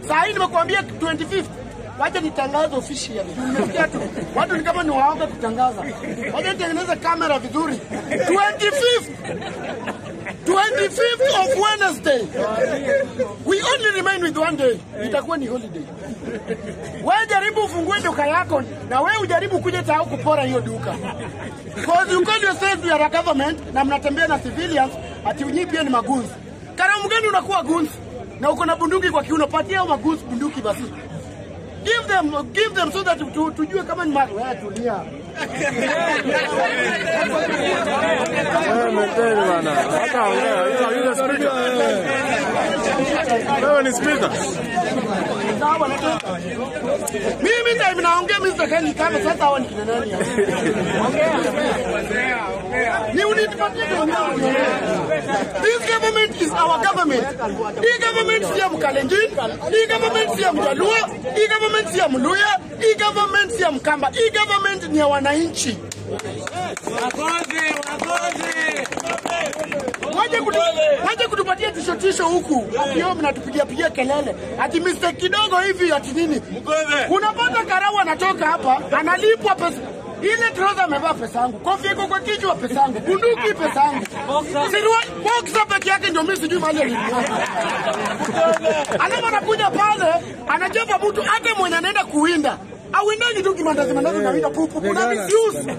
Saa hii nimekuambia 25th. Wacha nitangaze officially. Nimesikia tu. Watu ni kama ni waoga kutangaza. Wacha nitengeneze kamera vizuri. 25th of Wednesday. We only remain with one day. Itakuwa ni holiday. Wewe jaribu ufungue duka yako na wewe ujaribu kuja tao kupora hiyo duka. Because you call yourself you are a government na mnatembea na civilians ati unyi pia ni magunzi. Karamu gani unakuwa gunzi? Na uko na bunduki kwa kiuno, patia hao magunzi bunduki basi. Give them so that tujue kama ni mali. Wewe tulia. Mimi ndio ninaongea Mr. Kani kama sasa hawa ni kina nani? Ni unitupatie ndio. This government is our government. Hii government si ya Mkalenjin, hii government si ya Mjaluo, hii government si ya Mluya, hii government si ya Mkamba, hii government ni ya wananchi. Waje kutupatia tisho huku. Ati yao mnatupigia kelele. Ati mistake kidogo hivi ati nini? Unapata karau anatoka hapa, analipwa pesa. Ile trouser amevaa pesa yangu. Kofia iko kwa kichwa pesa yangu. Bunduki pesa yangu. Siruai boxer peke yake ndio mimi sijui mali alinunua. Alama anakuja pale, anajeva mtu hata mwenye anaenda kuwinda. Awindaji tu kimandazi na winda pupu. Kuna misuse.